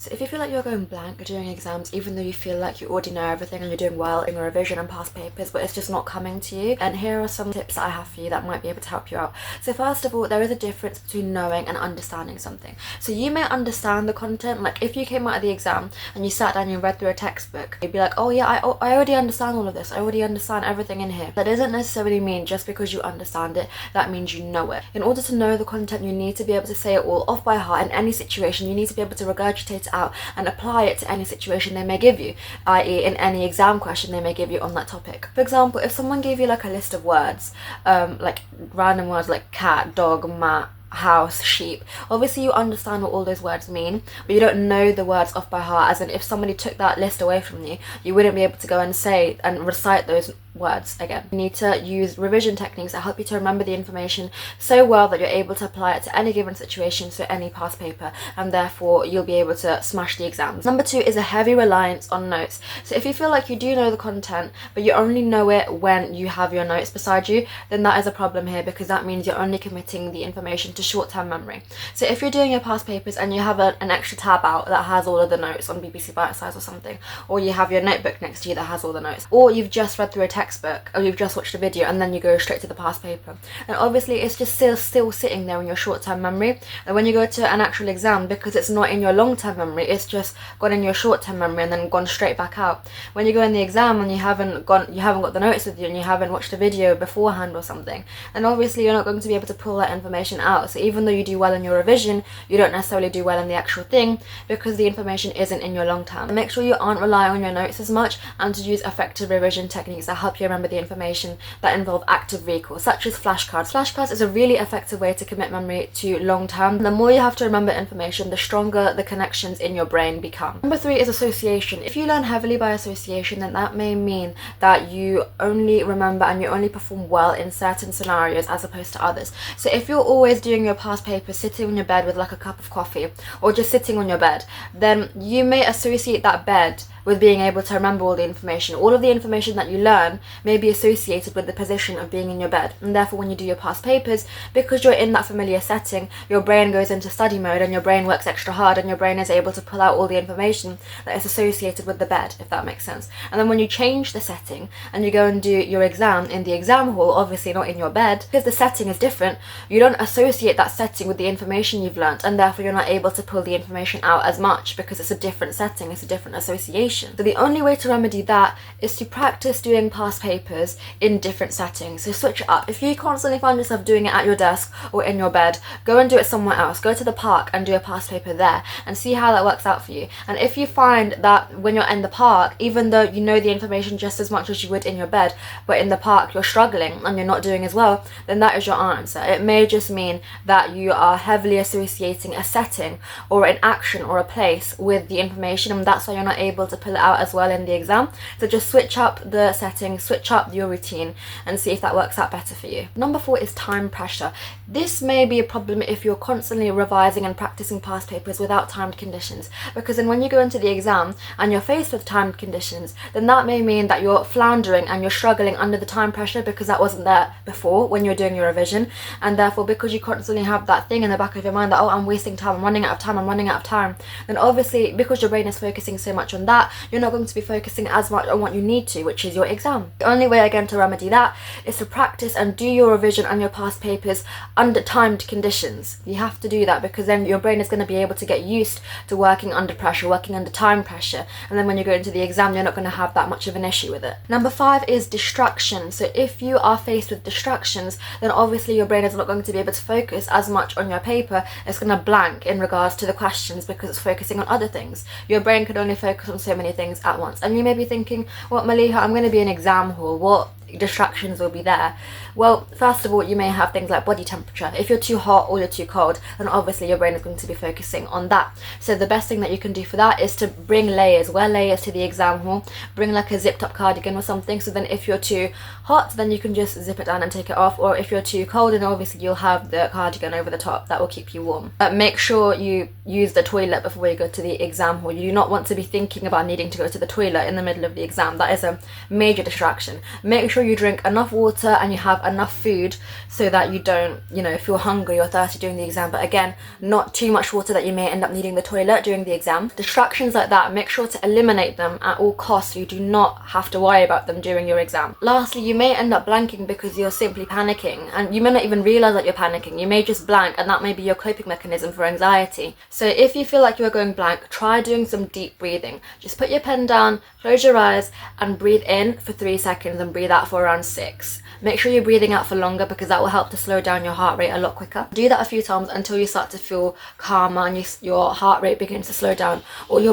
So if you feel like you're going blank during exams, even though you feel like you already know everything and you're doing well in your revision and past papers, but it's just not coming to you, and here are some tips that I have for you that might be able to help you out. So first of all, there is a difference between knowing and understanding something. So you may understand the content, like if you came out of the exam and you sat down and you read through a textbook, you'd be like, oh yeah, I already understand all of this, I already understand everything in here. That doesn't necessarily mean just because you understand it, that means you know it. In order to know the content, you need to be able to say it all off by heart in any situation. You need to be able to regurgitate it out and apply it to any situation they may give you, i.e. in any exam question they may give you on that topic. For example, if someone gave you like a list of words, like random words like cat, dog, mat, house, sheep, obviously you understand what all those words mean, but you don't know the words off by heart, as in if somebody took that list away from you, you wouldn't be able to go and say and recite those words again. You need to use revision techniques that help you to remember the information so well that you're able to apply it to any given situation, so any past paper, and therefore you'll be able to smash the exams. Number 2 is a heavy reliance on notes. So if you feel like you do know the content but you only know it when you have your notes beside you, then that is a problem here, because that means you're only committing the information to short-term memory. So if you're doing your past papers and you have an extra tab out that has all of the notes on BBC Bitesize or something, or you have your notebook next to you that has all the notes, or you've just read through a textbook or you've just watched a video and then you go straight to the past paper, and obviously it's just still sitting there in your short-term memory, and when you go to an actual exam, because it's not in your long-term memory, it's just gone in your short-term memory and then gone straight back out. When you go in the exam and you haven't got the notes with you and you haven't watched a video beforehand or something, then obviously you're not going to be able to pull that information out. So even though you do well in your revision, you don't necessarily do well in the actual thing because the information isn't in your long term. Make sure you aren't relying on your notes as much, and to use effective revision techniques that help you remember the information that involve active recall, such as flashcards. Flashcards is a really effective way to commit memory to long term. The more you have to remember information, the stronger the connections in your brain become. Number 3 is association. If you learn heavily by association, then that may mean that you only remember and you only perform well in certain scenarios as opposed to others. So if you're always doing your past papers sitting on your bed with like a cup of coffee, or just sitting on your bed, then you may associate that bed with being able to remember all the information. All of the information that you learn may be associated with the position of being in your bed, and therefore when you do your past papers, because you're in that familiar setting, your brain goes into study mode and your brain works extra hard, and your brain is able to pull out all the information that is associated with the bed, if that makes sense. And then when you change the setting and you go and do your exam in the exam hall, obviously not in your bed, because the setting is different, you don't associate that setting with the information you've learnt, and therefore you're not able to pull the information out as much because it's a different setting, it's a different association. So the only way to remedy that is to practice doing past papers in different settings. So switch it up. If you constantly find yourself doing it at your desk or in your bed, go and do it somewhere else. Go to the park and do a past paper there and see how that works out for you. And if you find that when you're in the park, even though you know the information just as much as you would in your bed, but in the park you're struggling and you're not doing as well, then that is your answer. It may just mean that you are heavily associating a setting or an action or a place with the information, and that's why you're not able to pull it out as well in the exam. So just switch up the settings, switch up your routine, and see if that works out better for you. Number 4 is time pressure. This may be a problem if you're constantly revising and practicing past papers without timed conditions, because then when you go into the exam and you're faced with timed conditions, then that may mean that you're floundering and you're struggling under the time pressure because that wasn't there before when you're doing your revision, and therefore because you constantly have that thing in the back of your mind that, oh, I'm wasting time, I'm running out of time, then obviously because your brain is focusing so much on that, you're not going to be focusing as much on what you need to, which is your exam. The only way again to remedy that is to practice and do your revision and your past papers under timed conditions. You have to do that because then your brain is going to be able to get used to working under pressure, working under time pressure, and then when you go into the exam you're not going to have that much of an issue with it. Number 5 is distraction. So if you are faced with distractions, then obviously your brain is not going to be able to focus as much on your paper. It's going to blank in regards to the questions because it's focusing on other things. Your brain can only focus on so many things at once, and you may be thinking, well, Maliha, I'm going to be in exam hall, what distractions will be there? Well, first of all, you may have things like body temperature. If you're too hot or you're too cold, then obviously your brain is going to be focusing on that. So the best thing that you can do for that is to bring layers, wear layers to the exam hall, bring like a zipped up cardigan or something, so then if you're too hot, then you can just zip it down and take it off, or if you're too cold, then obviously you'll have the cardigan over the top that will keep you warm. But make sure you use the toilet before you go to the exam hall. You do not want to be thinking about needing to go to the toilet in the middle of the exam. That is a major distraction. Make sure sure you drink enough water and you have enough food so that you don't, you know, feel hungry or thirsty during the exam. But again, not too much water that you may end up needing the toilet during the exam. Distractions like that, make sure to eliminate them at all costs so you do not have to worry about them during your exam. Lastly, you may end up blanking because you're simply panicking, and you may not even realize that you're panicking. You may just blank, and that may be your coping mechanism for anxiety. So if you feel like you're going blank, try doing some deep breathing. Just put your pen down, close your eyes, and breathe in for 3 seconds and breathe out for around 6. Make sure you're breathing out for longer because that will help to slow down your heart rate a lot quicker. Do that a few times until you start to feel calmer and your heart rate begins to slow down, or the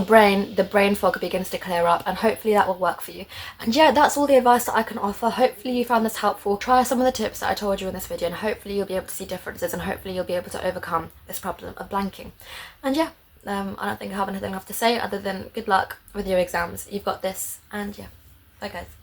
brain fog begins to clear up, and hopefully that will work for you. And yeah, that's all the advice that I can offer. Hopefully you found this helpful. Try some of the tips that I told you in this video, and hopefully you'll be able to see differences, and hopefully you'll be able to overcome this problem of blanking. And yeah, I don't think I have anything left to say other than good luck with your exams. You've got this, and yeah, bye guys.